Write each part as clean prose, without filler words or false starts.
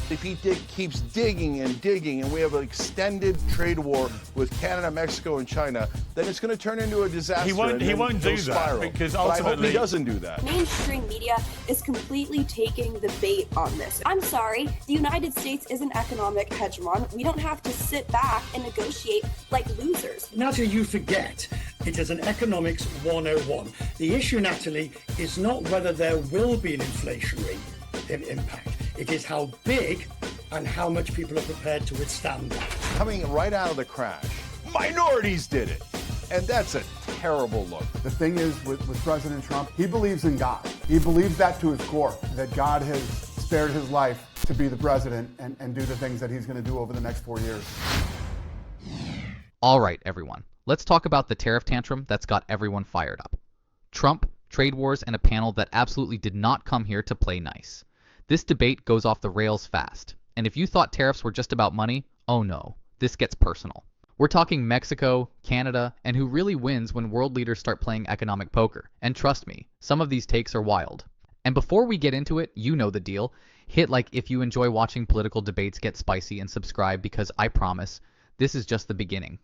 If he keeps digging and digging and we have an extended trade war with Canada, Mexico, and China, then it's going to turn into a disaster. He won't do that because ultimately... But I hope he doesn't do that. Mainstream media is completely taking the bait on this. I'm sorry, the United States is an economic hegemon. We don't have to sit back and negotiate like losers. Natalie, you forget it is an economics 101. The issue, Natalie, is not whether there will be an inflationary impact. It is how big and how much people are prepared to withstand that. Coming right out of the crash, minorities did it. And that's a terrible look. The thing is with President Trump, he believes in God. He believes that to his core, that God has spared his life to be the president and do the things that he's going to do over the next 4 years. All right, everyone. Let's talk about the tariff tantrum that's got everyone fired up. Trump, trade wars, and a panel that absolutely did not come here to play nice. This debate goes off the rails fast. And if you thought tariffs were just about money, oh no, this gets personal. We're talking Mexico, Canada, and who really wins when world leaders start playing economic poker. And trust me, some of these takes are wild. And before we get into it, you know the deal. Hit like if you enjoy watching political debates get spicy and subscribe because I promise, this is just the beginning.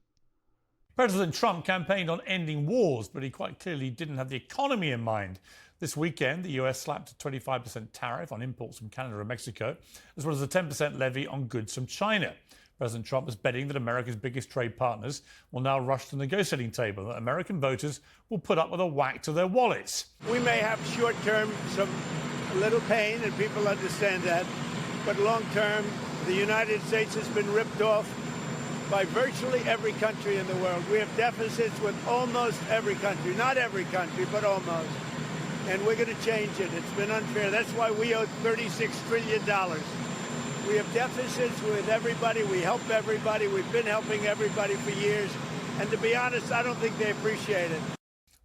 President Trump campaigned on ending wars, but he quite clearly didn't have the economy in mind. This weekend, the US slapped a 25% tariff on imports from Canada and Mexico, as well as a 10% levy on goods from China. President Trump is betting that America's biggest trade partners will now rush to the negotiating table, that American voters will put up with a whack to their wallets. We may have short-term a little pain, and people understand that, but long-term, the United States has been ripped off by virtually every country in the world. We have deficits with almost every country, not every country, but almost. And we're going to change it. It's been unfair. That's why we owe $36 trillion. We have deficits with everybody. We help everybody. We've been helping everybody for years. And to be honest, I don't think they appreciate it.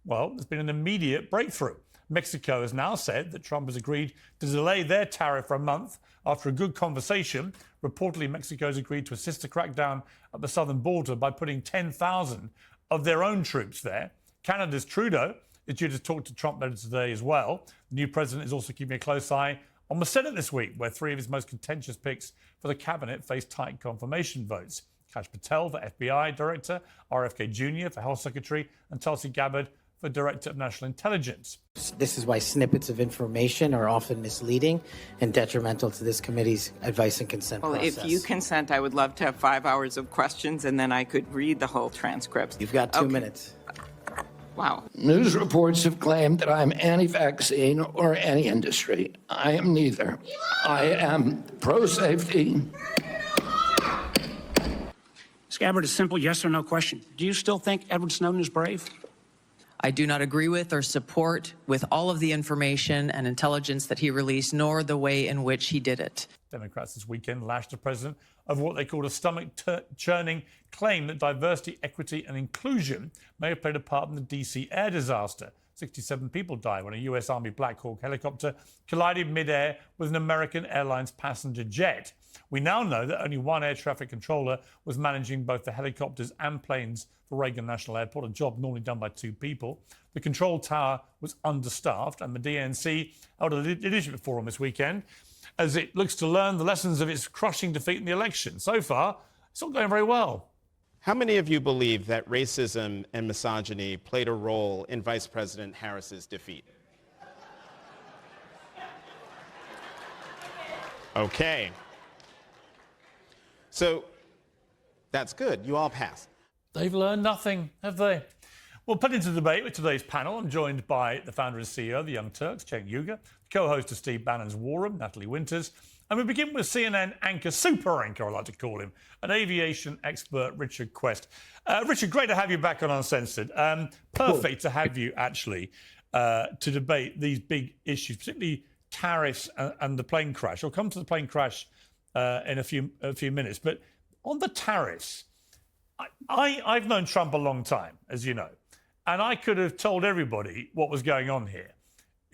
Well, there's been an immediate breakthrough. Mexico has now said that Trump has agreed to delay their tariff for a month after a good conversation. Reportedly, Mexico has agreed to assist the crackdown at the southern border by putting 10,000 of their own troops there. Canada's Trudeau is due to talk to Trump later today as well. The new president is also keeping a close eye on the Senate this week, where three of his most contentious picks for the cabinet face tight confirmation votes. Kash Patel for FBI Director, RFK Jr. for Health Secretary, and Tulsi Gabbard for Director of National Intelligence. This is why snippets of information are often misleading and detrimental to this committee's advice and consent process. If you consent, I would love to have 5 hours of questions, and then I could read the whole transcript. You've got 2 minutes. Wow. News reports have claimed that I'm anti-vaccine or anti-industry. I am neither. I am pro-safety. Ms. Gabbard, a simple yes or no question. Do you still think Edward Snowden is brave? I do not agree with or support with all of the information and intelligence that he released, nor the way in which he did it. Democrats this weekend lashed the president over what they called a stomach-churning claim that diversity, equity and inclusion may have played a part in the D.C. air disaster. 67 people died when a U.S. Army Black Hawk helicopter collided mid-air with an American Airlines passenger jet. We now know that only one air traffic controller was managing both the helicopters and planes for Reagan National Airport, a job normally done by 2 people. The control tower was understaffed, and the DNC held a leadership forum this weekend as it looks to learn the lessons of its crushing defeat in the election. So far, it's not going very well. How many of you believe that racism and misogyny played a role in Vice President Harris's defeat? Okay. So that's good. You all passed. They've learned nothing, have they? We'll put into debate with today's panel. I'm joined by the founder and CEO of the Young Turks, Cenk Uygur, co-host of Steve Bannon's War Room, Natalie Winters, and we begin with CNN anchor, super anchor, I like to call him, an aviation expert, Richard Quest. Richard, great to have you back on Uncensored. Perfect to have you, actually, to debate these big issues, particularly tariffs and the plane crash. I'll come to the plane crash in a few minutes. But on the tariffs, I've known Trump a long time, as you know, and I could have told everybody what was going on here.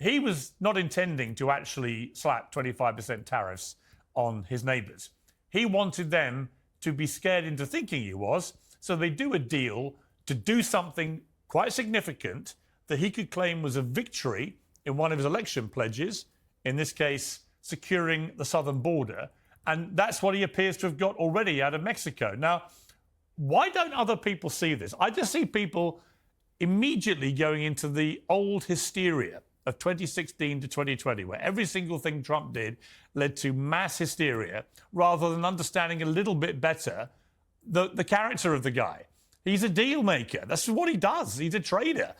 He was not intending to actually slap 25% tariffs on his neighbours. He wanted them to be scared into thinking he was, so they do a deal to do something quite significant that he could claim was a victory in one of his election pledges, in this case, securing the southern border. And that's what he appears to have got already out of Mexico. Now, why don't other people see this? I just see people immediately going into the old hysteria of 2016 to 2020, where every single thing Trump did led to mass hysteria, rather than understanding a little bit better the character of the guy. He's a deal maker. That's what he does. He's a trader.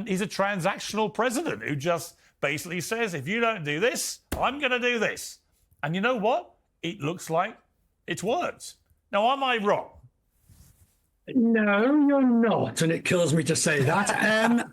He's a transactional president who just basically says, if you don't do this, I'm going to do this. And you know what? It looks like it's worked. Now, am I wrong? No, you're not, and it kills me to say that.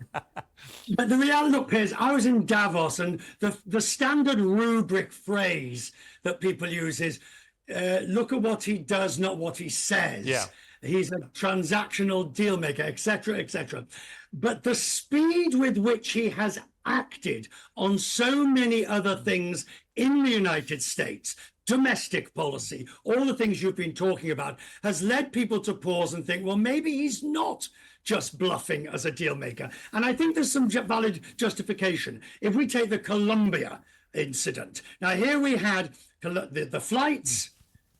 But the reality, look, Piers, I was in Davos, and the standard rubric phrase that people use is, look at what he does, not what he says. Yeah. He's a transactional deal maker, etc., etc. But the speed with which he has acted on so many other things in the United States, domestic policy, all the things you've been talking about, has led people to pause and think, well, maybe he's not just bluffing as a deal maker. And I think there's some valid justification. If we take the Colombia incident, now here we had the flights,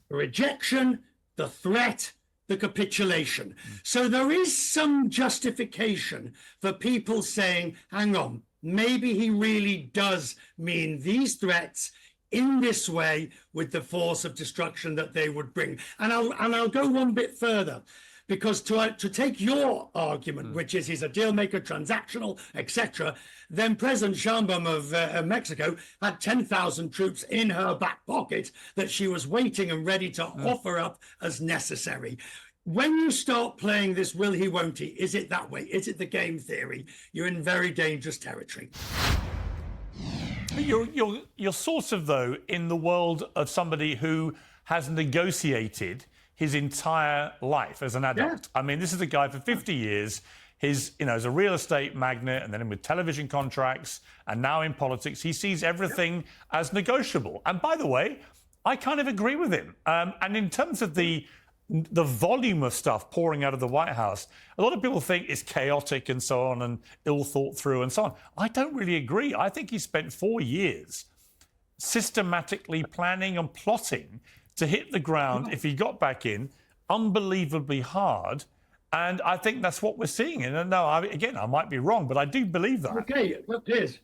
the rejection, the threat, the capitulation. So there is some justification for people saying, hang on, maybe he really does mean these threats in this way with the force of destruction that they would bring. And I'll go one bit further, because to take your argument, which is he's a deal maker, transactional, etc., then President Sheinbaum of Mexico had 10,000 troops in her back pocket that she was waiting and ready to offer up as necessary. When you start playing this will he, won't he, is it that way? Is it the game theory? You're in very dangerous territory. You're sort of, though, in the world of somebody who has negotiated his entire life as an adult. Yeah. I mean, this is a guy for 50 years. He's, as a real estate magnate, and then with television contracts, and now in politics, he sees everything as negotiable. And by the way, I kind of agree with him. And in terms of the volume of stuff pouring out of the White House, a lot of people think it's chaotic and so on, and ill thought through and so on. I don't really agree. I think he spent 4 years systematically planning and plotting to hit the ground if he got back in, unbelievably hard. And I think that's what we're seeing. And no, I might be wrong, but I do believe that. Okay, look, Piers,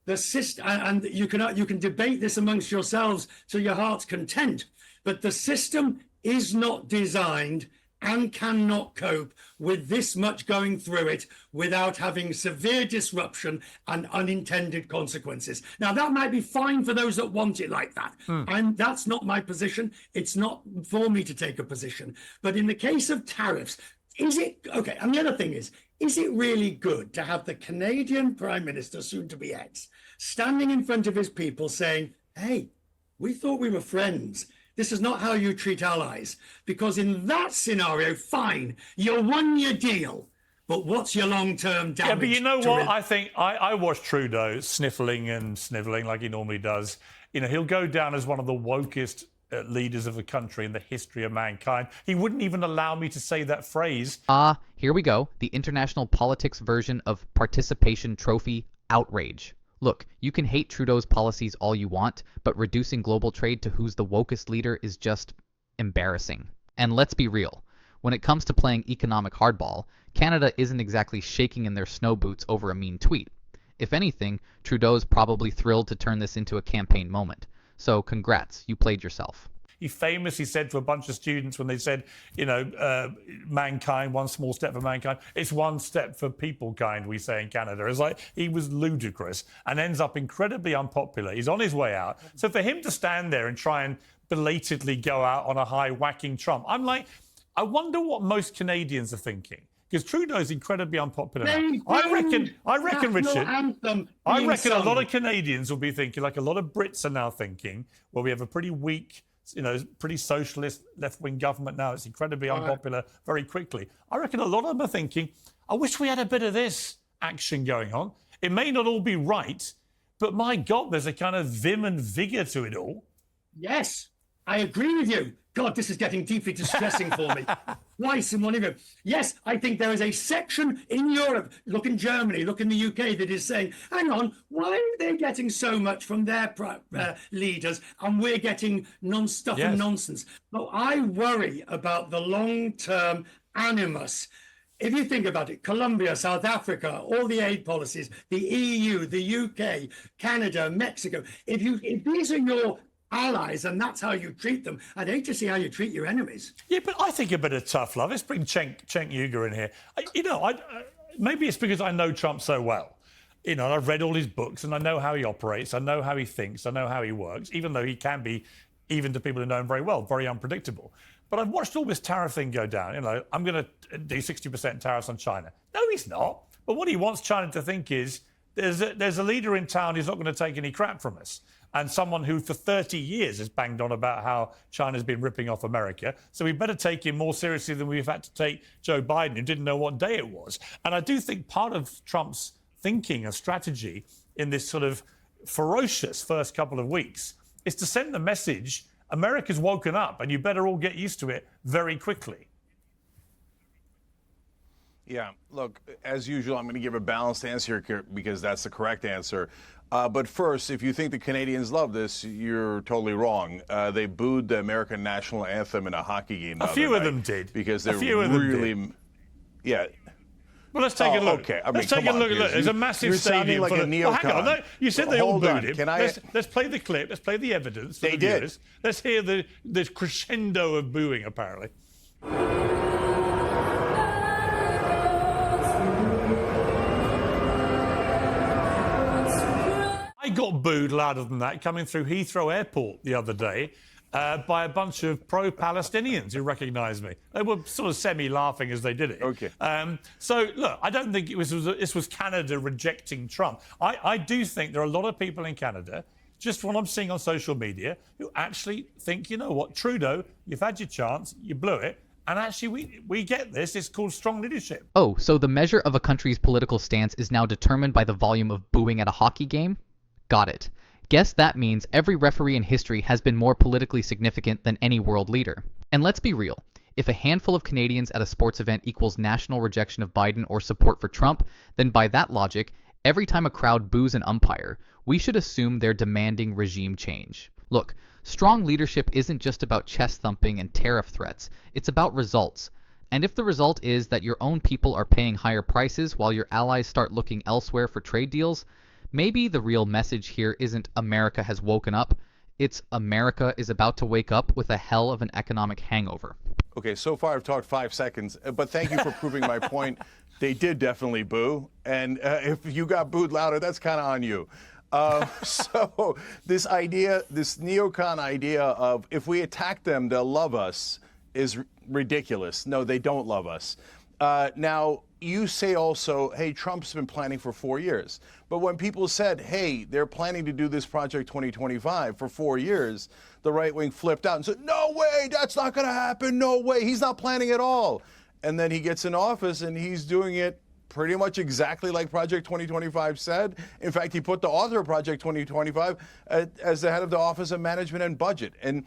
the system, and you can debate this amongst yourselves to your heart's content, but the system is not designed and cannot cope with this much going through it without having severe disruption and unintended consequences. Now, that might be fine for those that want it like that. And that's not my position. It's not for me to take a position. But in the case of tariffs, is it, okay, and the other thing is it really good to have the Canadian Prime Minister, soon to be ex, standing in front of his people saying, hey, we thought we were friends. This is not how you treat allies. Because in that scenario, fine, you won your deal. But what's your long-term damage? Yeah, but you know what? I think I watched Trudeau sniffling and snivelling like he normally does. He'll go down as one of the wokest leaders of the country in the history of mankind. He wouldn't even allow me to say that phrase. Here we go. The international politics version of participation trophy outrage. Look, you can hate Trudeau's policies all you want, but reducing global trade to who's the wokest leader is just embarrassing. And let's be real. When it comes to playing economic hardball, Canada isn't exactly shaking in their snow boots over a mean tweet. If anything, Trudeau's probably thrilled to turn this into a campaign moment. So congrats, you played yourself. He famously said to a bunch of students when they said, mankind, one small step for mankind, it's one step for people kind, we say in Canada. It's like he was ludicrous and ends up incredibly unpopular. He's on his way out. So for him to stand there and try and belatedly go out on a high whacking Trump, I'm like, I wonder what most Canadians are thinking. Because Trudeau's incredibly unpopular now. I reckon, Richard, I reckon a lot of Canadians will be thinking, like a lot of Brits are now thinking, well, we have a pretty weak, pretty socialist left-wing government now. It's incredibly unpopular very quickly. I reckon a lot of them are thinking, I wish we had a bit of this action going on. It may not all be right, but my God, there's a kind of vim and vigour to it all. Yes, I agree with you. God, this is getting deeply distressing for me. Twice in one year. Yes, I think there is a section in Europe, look in Germany, look in the UK, that is saying, hang on, why are they getting so much from their leaders and we're getting non-stuff and nonsense? But I worry about the long-term animus. If you think about it, Colombia, South Africa, all the aid policies, the EU, the UK, Canada, Mexico, if these are your allies and that's how you treat them, I'd hate to see how you treat your enemies. Yeah, but I think a bit of tough love. Let's bring Cenk Uygur in here. Maybe it's because I know Trump so well. You know, I've read all his books and I know how he operates, I know how he thinks, I know how he works, even though he can be, even to people who know him very well, very unpredictable. But I've watched all this tariff thing go down. You know, I'm going to do 60% tariffs on China. No, he's not. But what he wants China to think is there's a leader in town who's not going to take any crap from us. And someone who for 30 years has banged on about how China's been ripping off America. So we better take him more seriously than we've had to take Joe Biden, who didn't know what day it was. And I do think part of Trump's thinking and strategy in this sort of ferocious first couple of weeks is to send the message, America's woken up and you better all get used to it very quickly. Yeah, look, as usual, I'm going to give a balanced answer here because that's the correct answer. But first, if you think the Canadians love this, you're totally wrong. They booed the American national anthem in a hockey game. A few of them did. Because they're really, yeah. Well, let's take a look. Okay. I mean, let's take a look. There's a massive stadium. Like a neocon. Hang on. No, you said they all booed him. Can let's play the clip. Let's play the evidence. They did. Viewers. Let's hear the crescendo of booing, apparently. I got booed louder than that coming through Heathrow Airport the other day by a bunch of pro-Palestinians who recognised me. They were sort of semi-laughing as they did it. Okay. So, look, I don't think this was Canada rejecting Trump. I do think there are a lot of people in Canada, just what I'm seeing on social media, who actually think, you know what, Trudeau, you've had your chance, you blew it, and actually we get this. It's called strong leadership. Oh, so the measure of a country's political stance is now determined by the volume of booing at a hockey game? Got it. Guess that means every referee in history has been more politically significant than any world leader. And let's be real. If a handful of Canadians at a sports event equals national rejection of Biden or support for Trump, then by that logic, every time a crowd boos an umpire, we should assume they're demanding regime change. Look, strong leadership isn't just about chest thumping and tariff threats. It's about results. And if the result is that your own people are paying higher prices while your allies start looking elsewhere for trade deals, maybe the real message here isn't America has woken up, it's America is about to wake up with a hell of an economic hangover. Okay, so far I've talked 5 seconds, but thank you for proving my point. They did definitely boo, and if you got booed louder, that's kind of on you. So this idea, this neocon idea of if we attack them, they'll love us is ridiculous. No, they don't love us. Now, you say also, hey, Trump's been planning for 4 years. But when people said, hey, they're planning to do this Project 2025 for 4 years, the right wing flipped out and said, no way, that's not going to happen. No way. He's not planning at all. And then he gets in office and he's doing it pretty much exactly like Project 2025 said. In fact, he put the author of Project 2025 as the head of the Office of Management and Budget. And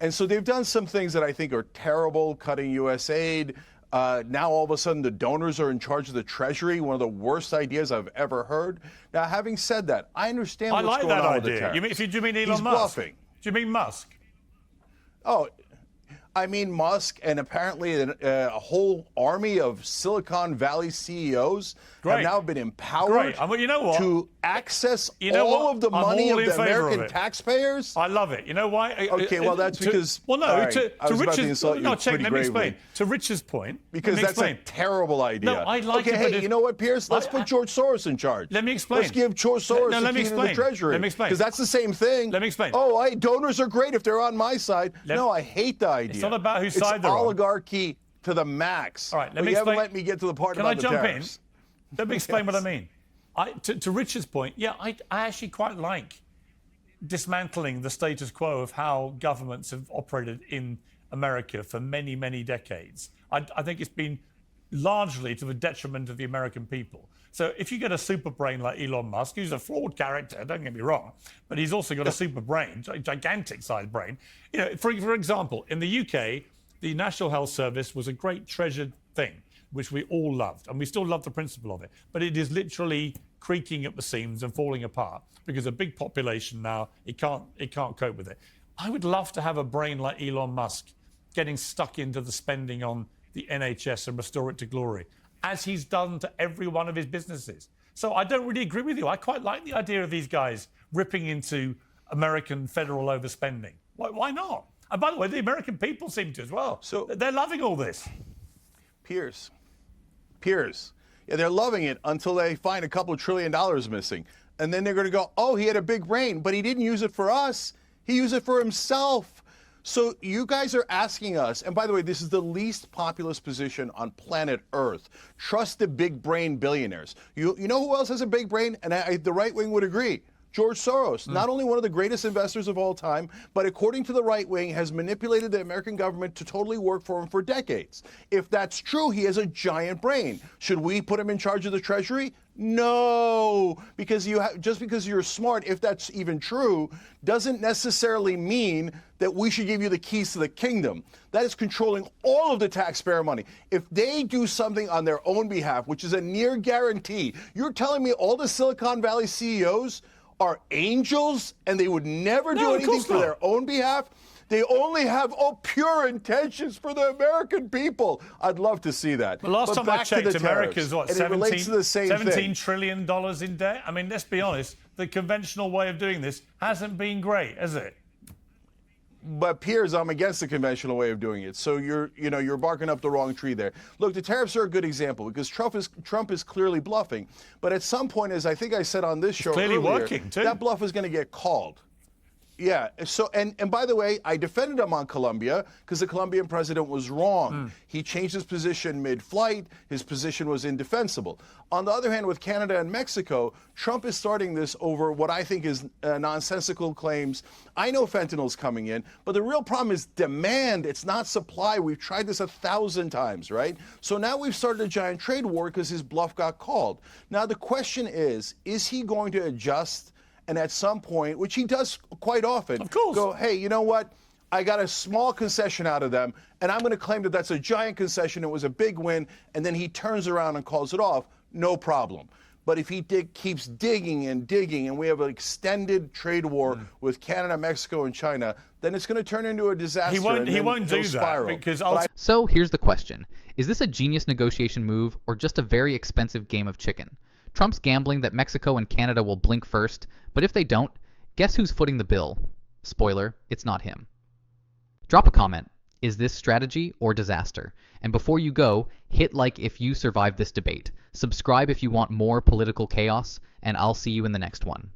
so they've done some things that I think are terrible, cutting U.S. aid. Now, all of a sudden, the donors are in charge of the Treasury, one of the worst ideas I've ever heard. Now, having said that, I understand what's going on with the tariffs. Do you mean Elon He's Musk? Bluffing. Do you mean Musk? Oh, I mean Musk and apparently a whole army of Silicon Valley CEOs have now been empowered you know what? to access all of the money of the American taxpayers. I love it. You know why? Okay, well, that's because... Well, no, right, to I was about to Richard's... insult you pretty let me explain. gravely. To Richard's point... Because that's a terrible idea. No, I like it, hey, but you know what, Piers? Let's put George Soros in charge. Let me explain. Let's give George Soros the key to the Treasury. Let me explain. Because that's the same thing. Let me explain. Oh, donors are great if they're on my side. No, I hate the idea. It's not about whose side they're on. Oligarchy to the max. All right, let me you explain. haven't let me get to the part Can about I jump the tariffs. in? Let me explain what I mean. To Richard's point, yeah, I actually quite like dismantling the status quo of how governments have operated in America for many, many decades. I think it's been largely to the detriment of the American people. So if you get a super brain like Elon Musk, who's a flawed character, don't get me wrong, but he's also got a super brain, gigantic sized brain. You know, for example, in the UK, the National Health Service was a great treasured thing, which we all loved, and we still love the principle of it. But it is literally creaking at the seams and falling apart because a big population now, it can't cope with it. I would love to have a brain like Elon Musk getting stuck into the spending on the NHS and restore it to glory, as he's done to every one of his businesses. So I don't really agree with you. I quite like the idea of these guys ripping into American federal overspending. Why not? And by the way, the American people seem to as well. So they're loving all this. Piers. Yeah, they're loving it until they find a couple of $1 trillion missing. And then they're going to go, oh, he had a big brain, but he didn't use it for us. He used it for himself. So you guys are asking us, and by the way, this is the least populous position on planet Earth. Trust the big brain billionaires. You know who else has a big brain? And the right wing would agree. George Soros, not only one of the greatest investors of all time, but according to the right wing, has manipulated the American government to totally work for him for decades. If that's true, he has a giant brain. Should we put him in charge of the Treasury? No, because just because you're smart, if that's even true, doesn't necessarily mean that we should give you the keys to the kingdom. That is controlling all of the taxpayer money. If they do something on their own behalf, which is a near guarantee, you're telling me all the Silicon Valley CEOs are angels and they would never do anything for their own behalf? They only have pure intentions for the American people. I'd love to see that. The last time I checked, America's what, $17 trillion in debt? I mean, let's be honest, the conventional way of doing this hasn't been great, has it? But Piers, I'm against the conventional way of doing it. So you're barking up the wrong tree there. Look, the tariffs are a good example because Trump is clearly bluffing. But at some point, as I think I said on this show clearly earlier, working too. That bluff is going to get called. Yeah. So and by the way, I defended him on Colombia because the Colombian president was wrong. He changed his position mid-flight. His position was indefensible. On the other hand, with Canada and Mexico, Trump is starting this over what I think is nonsensical claims. I know fentanyl's coming in, but the real problem is demand. It's not supply. We've tried this 1,000 times, right? So now we've started a giant trade war because his bluff got called. Now the question is he going to adjust? And at some point, which he does quite often, of course, go, hey, you know what? I got a small concession out of them, and I'm going to claim that that's a giant concession. It was a big win, and then he turns around and calls it off. No problem. But if he keeps digging and digging, and we have an extended trade war with Canada, Mexico, and China, then it's going to turn into a disaster. He won't do that because So here's the question: is this a genius negotiation move or just a very expensive game of chicken? Trump's gambling that Mexico and Canada will blink first, but if they don't, guess who's footing the bill? Spoiler, it's not him. Drop a comment. Is this strategy or disaster? And before you go, hit like if you survived this debate. Subscribe if you want more political chaos, and I'll see you in the next one.